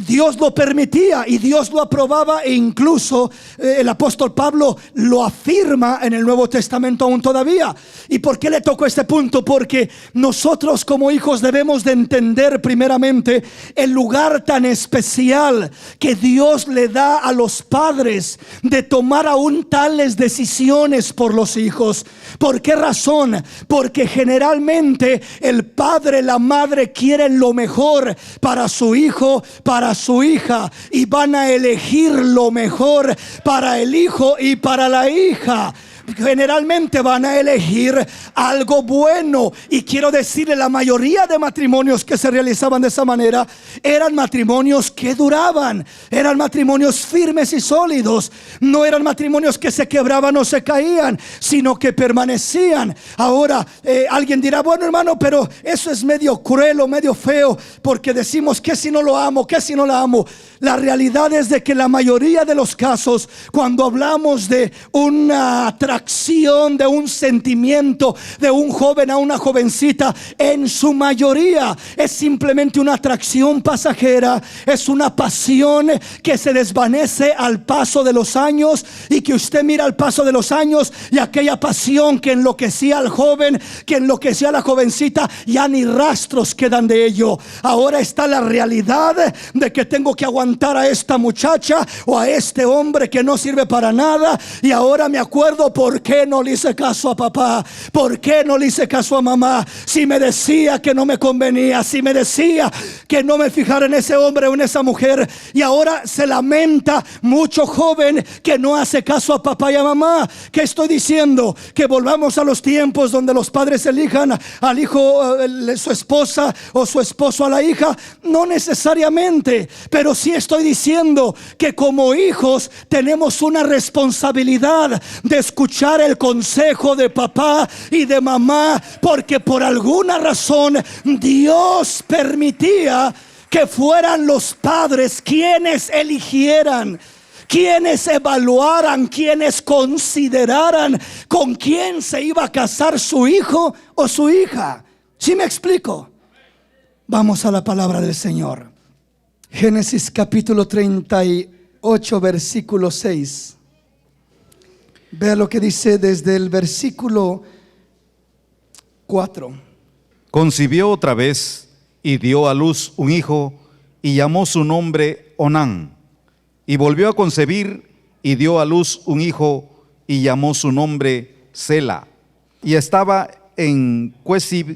Speaker 1: Dios lo permitía y Dios lo aprobaba, e incluso el apóstol Pablo lo afirma en el Nuevo Testamento aún todavía. ¿Y por qué le toco este punto? Porque nosotros como hijos debemos de entender primeramente el lugar tan especial que Dios le da a los padres de tomar aún tales decisiones por los hijos. ¿Por qué razón? Porque generalmente el padre, la madre quieren lo mejor para su hijo, para su hija, y van a elegir lo mejor para el hijo y para la hija. Generalmente van a elegir algo bueno. Y quiero decirle, la mayoría de matrimonios que se realizaban de esa manera eran matrimonios que duraban, eran matrimonios firmes y sólidos. No eran matrimonios que se quebraban o se caían, sino que permanecían. Ahora alguien dirá: bueno, hermano, pero eso es medio cruel o medio feo, porque decimos: ¿qué si no lo amo? ¿Qué si no la amo? La realidad es de que la mayoría de los casos, cuando hablamos de una atracción, de un sentimiento de un joven a una jovencita, en su mayoría es simplemente una atracción pasajera. Es una pasión que se desvanece al paso de los años, y que usted mira al paso de los años, y aquella pasión que enloquecía al joven, que enloquecía a la jovencita, ya ni rastros quedan de ello. Ahora está la realidad de que tengo que aguantar a esta muchacha o a este hombre que no sirve para nada, y ahora me acuerdo por ¿por qué no le hice caso a papá? ¿Por qué no le hice caso a mamá? Si me decía que no me convenía, si me decía que no me fijara en ese hombre o en esa mujer. Y ahora se lamenta mucho joven que no hace caso a papá y a mamá. ¿Qué estoy diciendo? Que volvamos a los tiempos donde los padres elijan al hijo, su esposa, o su esposo a la hija. No necesariamente, pero sí estoy diciendo que como hijos tenemos una responsabilidad de escuchar el consejo de papá y de mamá, porque por alguna razón Dios permitía que fueran los padres quienes eligieran, quienes evaluaran, quienes consideraran con quién se iba a casar su hijo o su hija. ¿Sí me explico? Vamos a la palabra del Señor. Génesis capítulo 38, versículo 6. Vea lo que dice desde el versículo 4.
Speaker 2: Concibió otra vez y dio a luz un hijo y llamó su nombre Onán. Y volvió a concebir y dio a luz un hijo y llamó su nombre Sela. Y estaba en Quesib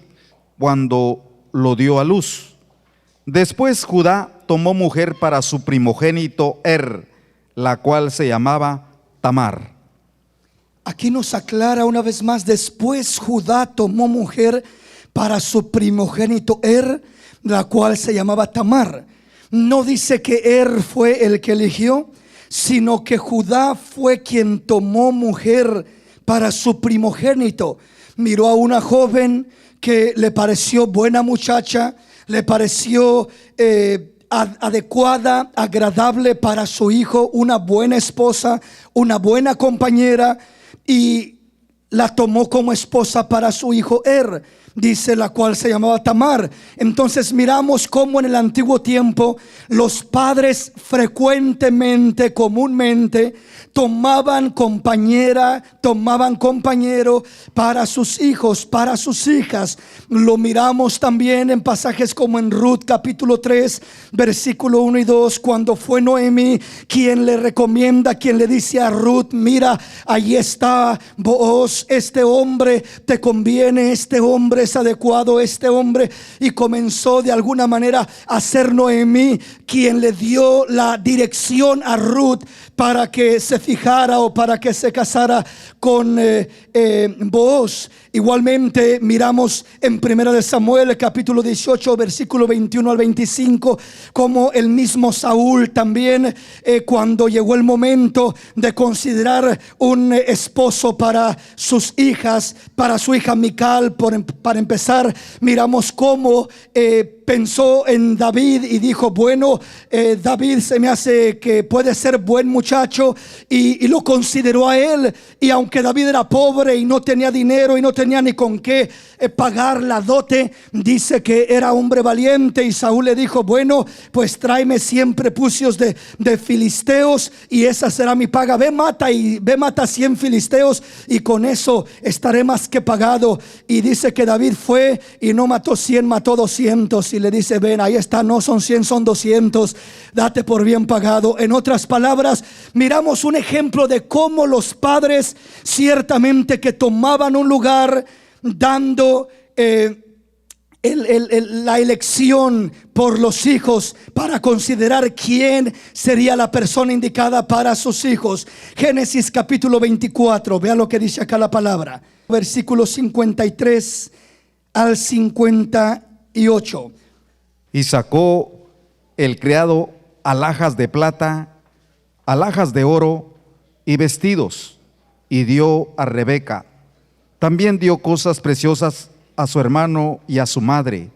Speaker 2: cuando lo dio a luz. Después Judá tomó mujer para su primogénito la cual se llamaba Tamar.
Speaker 1: Aquí nos aclara una vez más: después Judá tomó mujer para su primogénito la cual se llamaba Tamar. No dice que fue el que eligió, sino que Judá fue quien tomó mujer para su primogénito. Miró a una joven que le pareció buena muchacha, le pareció adecuada, agradable para su hijo, una buena esposa, una buena compañera, y la tomó como esposa para su hijo dice, la cual se llamaba Tamar. Entonces miramos cómo en el antiguo tiempo los padres frecuentemente, comúnmente, tomaban compañera, tomaban compañero para sus hijos, para sus hijas. Lo miramos también en pasajes como en Ruth capítulo 3 versículo 1 y 2, cuando fue Noemi quien le recomienda, quien le dice a Ruth: mira, ahí está Booz, este hombre te conviene, este hombre es adecuado, este hombre. Y comenzó de alguna manera a ser Noemi quien le dio la dirección a Ruth para que se fijara o para que se casara con Booz. Igualmente miramos en 1 de Samuel capítulo 18 versículo 21 al 25 como el mismo Saúl también cuando llegó el momento de considerar un esposo para sus hijas, para su hija Mical, para empezar, miramos cómo pensó en David y dijo: bueno, David se me hace que puede ser buen muchacho, y lo consideró a él. Y aunque David era pobre y no tenía dinero y no tenía ni con qué pagar la dote, dice que era hombre valiente. Y Saúl le dijo: bueno, pues tráeme 100 prepucios de filisteos y esa será mi paga. Ve mata 100 filisteos y con eso estaré más que pagado. Y dice que David fue y no mató 100, mató 200. Y le dice: ven, ahí está, no son 100, son 200, date por bien pagado. En otras palabras, miramos un ejemplo de cómo los padres ciertamente que tomaban un lugar dando la elección por los hijos para considerar quién sería la persona indicada para sus hijos. Génesis capítulo 24, vea lo que dice acá la palabra, versículos 53 al 58.
Speaker 2: Y sacó el criado alhajas de plata, alhajas de oro y vestidos, y dio a Rebeca. También dio cosas preciosas a su hermano y a su madre.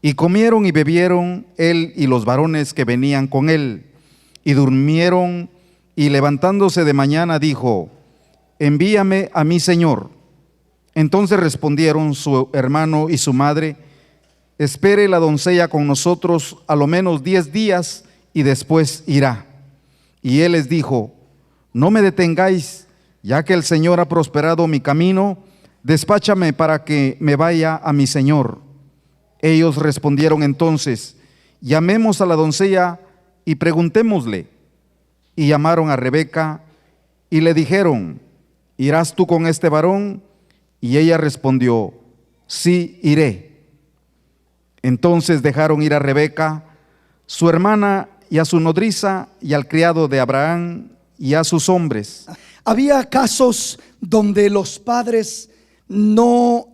Speaker 2: Y comieron y bebieron él y los varones que venían con él, y durmieron. Y levantándose de mañana dijo: envíame a mi señor. Entonces respondieron su hermano y su madre: espere la doncella con nosotros a lo menos 10 días y después irá. Y él les dijo: no me detengáis, ya que el Señor ha prosperado mi camino, despáchame para que me vaya a mi señor. Ellos respondieron entonces: llamemos a la doncella y preguntémosle. Y llamaron a Rebeca y le dijeron: ¿irás tú con este varón? Y ella respondió, sí, iré. Entonces dejaron ir a Rebeca, su hermana, y a su nodriza, y al criado de Abraham, y a sus hombres.
Speaker 1: Había casos donde los padres no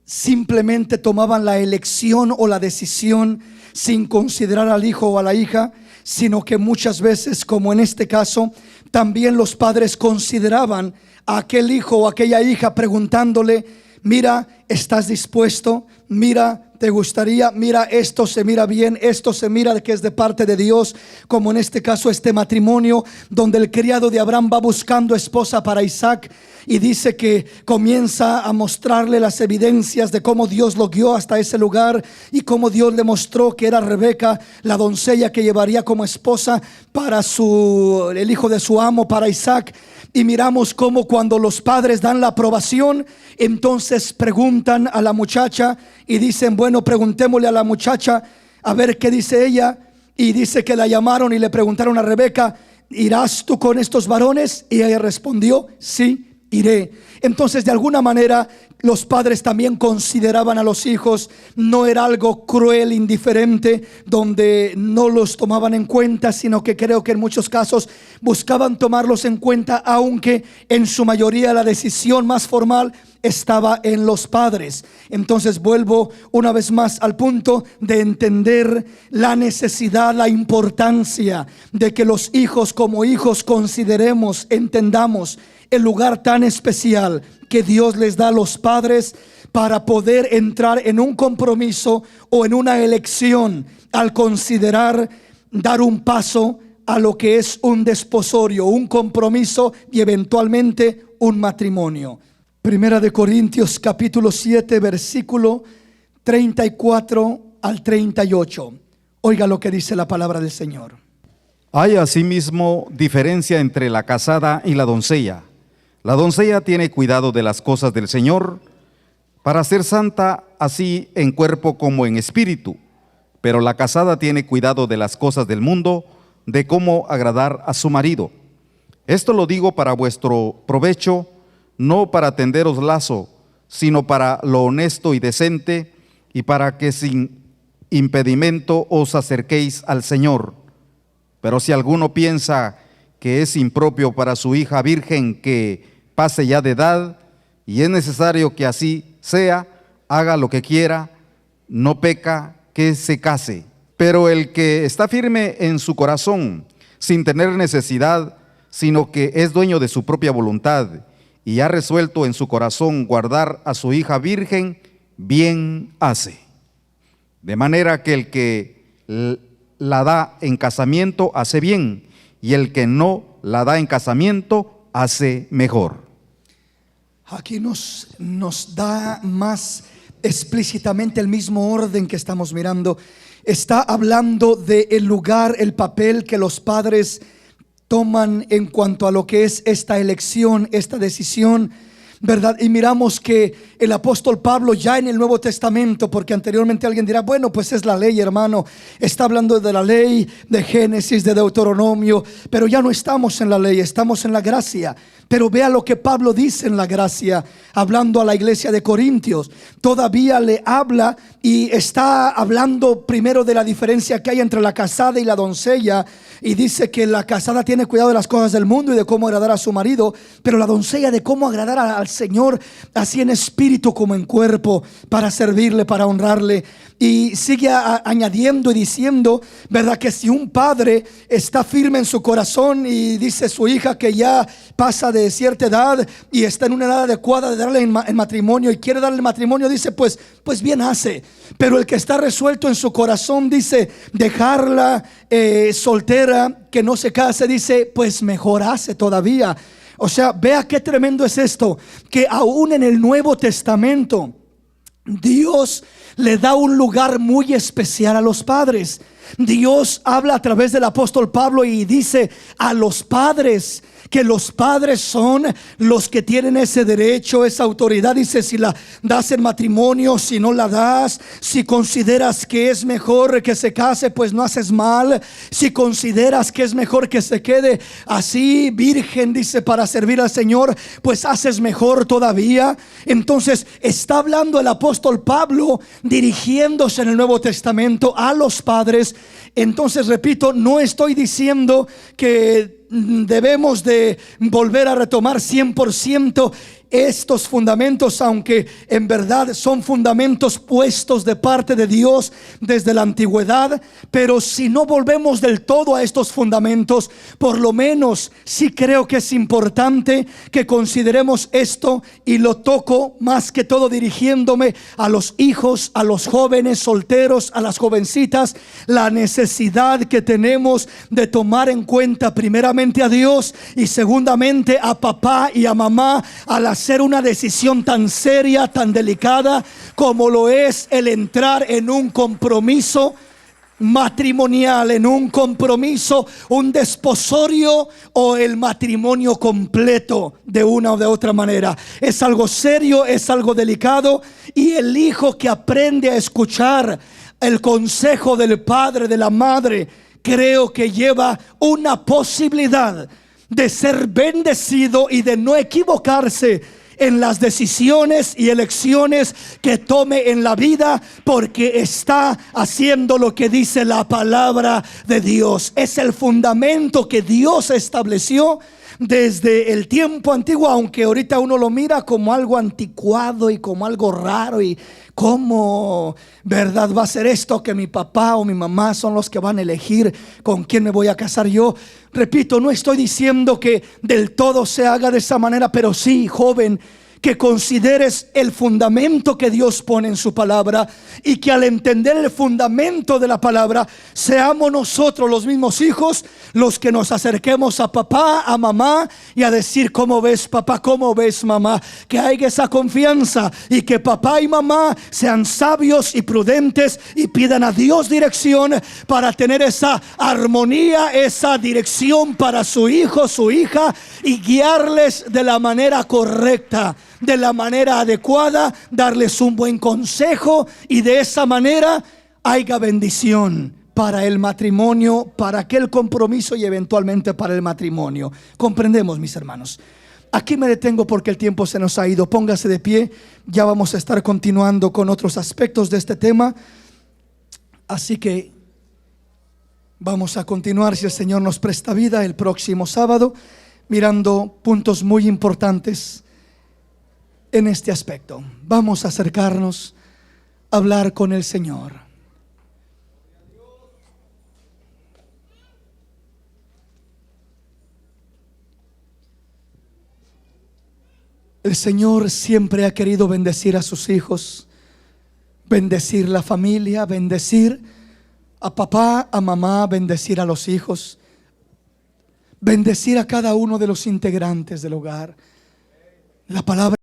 Speaker 1: simplemente tomaban la elección o la decisión sin considerar al hijo o a la hija, sino que muchas veces, como en este caso, también los padres consideraban a aquel hijo o aquella hija preguntándole, mira, ¿estás dispuesto? Mira, ¿te gustaría? Mira, esto se mira bien, esto se mira que es de parte de Dios, como en este caso este matrimonio donde el criado de Abraham va buscando esposa para Isaac y dice que comienza a mostrarle las evidencias de cómo Dios lo guió hasta ese lugar y cómo Dios le mostró que era Rebeca, la doncella que llevaría como esposa para el hijo de su amo, para Isaac. Y miramos cómo cuando los padres dan la aprobación, entonces preguntan a la muchacha y dicen, bueno, preguntémosle a la muchacha a ver qué dice ella. Y dice que la llamaron y le preguntaron a Rebeca, ¿irás tú con estos varones? Y ella respondió, sí, iré. Entonces, de alguna manera, los padres también consideraban a los hijos. No era algo cruel, indiferente, donde no los tomaban en cuenta, sino que creo que en muchos casos buscaban tomarlos en cuenta, aunque en su mayoría la decisión más formal estaba en los padres. Entonces vuelvo una vez más al punto de entender la necesidad, la importancia de que los hijos como hijos consideremos, entendamos el lugar tan especial que Dios les da a los padres para poder entrar en un compromiso o en una elección al considerar dar un paso a lo que es un desposorio, un compromiso y eventualmente un matrimonio. Primera de Corintios capítulo 7 versículo 34 al 38. Oiga lo que dice la palabra del Señor.
Speaker 2: Hay asimismo diferencia entre la casada y la doncella. La doncella tiene cuidado de las cosas del Señor para ser santa así en cuerpo como en espíritu, pero la casada tiene cuidado de las cosas del mundo, de cómo agradar a su marido. Esto lo digo para vuestro provecho, no para tenderos lazo, sino para lo honesto y decente, y para que sin impedimento os acerquéis al Señor. Pero si alguno piensa que es impropio para su hija virgen que pase ya de edad, y es necesario que así sea, haga lo que quiera, no peca, que se case. Pero el que está firme en su corazón, sin tener necesidad, sino que es dueño de su propia voluntad, y ha resuelto en su corazón guardar a su hija virgen, bien hace. De manera que el que la da en casamiento hace bien, y el que no la da en casamiento hace mejor.
Speaker 1: Aquí nos da más explícitamente el mismo orden que estamos mirando. Está hablando del lugar, el papel que los padres toman en cuanto a lo que es esta elección, esta decisión, ¿verdad? Y miramos que el apóstol Pablo ya en el Nuevo Testamento, porque anteriormente alguien dirá, bueno, pues es la ley, hermano, está hablando de la ley de Génesis, de Deuteronomio, pero ya no estamos en la ley, estamos en la gracia. Pero vea lo que Pablo dice en la gracia, hablando a la iglesia de Corintios. Todavía le habla y está hablando primero de la diferencia que hay entre la casada y la doncella, y dice que la casada tiene cuidado de las cosas del mundo y de cómo agradar a su marido, pero la doncella de cómo agradar al Señor, así en espíritu como en cuerpo, para servirle, para honrarle. Y sigue añadiendo y diciendo, ¿verdad? Que si un padre está firme en su corazón y dice su hija que ya pasa de cierta edad y está en una edad adecuada de darle en matrimonio y quiere darle matrimonio, dice pues bien hace. Pero el que está resuelto en su corazón, dice, dejarla soltera, que no se case, dice, pues mejor hace todavía. O sea, vea qué tremendo es esto, que aún en el Nuevo Testamento Dios le da un lugar muy especial a los padres. Dios habla a través del apóstol Pablo y dice a los padres que los padres son los que tienen ese derecho, esa autoridad. Dice, si la das en matrimonio, si no la das, si consideras que es mejor que se case, pues no haces mal. Si consideras que es mejor que se quede así virgen, dice, para servir al Señor, pues haces mejor todavía. Entonces está hablando el apóstol Pablo dirigiéndose en el Nuevo Testamento a los padres. Entonces repito, no estoy diciendo que debemos de volver a retomar 100% estos fundamentos, aunque en verdad son fundamentos puestos de parte de Dios desde la antigüedad. Pero si no volvemos del todo a estos fundamentos, por lo menos sí creo que es importante que consideremos esto, y lo toco más que todo dirigiéndome a los hijos, a los jóvenes solteros, a las jovencitas, la necesidad que tenemos de tomar en cuenta primeramente a Dios y segundamente a papá y a mamá al hacer una decisión tan seria, tan delicada como lo es el entrar en un compromiso matrimonial, en un compromiso, un desposorio o el matrimonio completo de una o de otra manera. Es algo serio, es algo delicado, y el hijo que aprende a escuchar el consejo del padre, de la madre, creo que lleva una posibilidad de ser bendecido y de no equivocarse en las decisiones y elecciones que tome en la vida, porque está haciendo lo que dice la palabra de Dios. Es el fundamento que Dios estableció desde el tiempo antiguo, aunque ahorita uno lo mira como algo anticuado y como algo raro, y cómo, verdad, va a ser esto que mi papá o mi mamá son los que van a elegir con quién me voy a casar yo. Repito, no estoy diciendo que del todo se haga de esa manera, pero sí, joven, que consideres el fundamento que Dios pone en su palabra, y que al entender el fundamento de la palabra, seamos nosotros los mismos hijos los que nos acerquemos a papá, a mamá, y a decir: ¿cómo ves, papá? ¿Cómo ves, mamá? Que haya esa confianza, y que papá y mamá sean sabios y prudentes y pidan a Dios dirección para tener esa armonía, esa dirección para su hijo, su hija, y guiarles de la manera correcta, de la manera adecuada, darles un buen consejo, y de esa manera haya bendición para el matrimonio, para aquel compromiso y eventualmente para el matrimonio. Comprendemos, mis hermanos. Aquí me detengo porque el tiempo se nos ha ido. Póngase de pie, ya vamos a estar continuando con otros aspectos de este tema. Así que vamos a continuar, si el Señor nos presta vida, el próximo sábado, mirando puntos muy importantes en este aspecto. Vamos a acercarnos a hablar con el Señor. El Señor siempre ha querido bendecir a sus hijos, bendecir la familia, bendecir a papá, a mamá, bendecir a los hijos, bendecir a cada uno de los integrantes del hogar. La palabra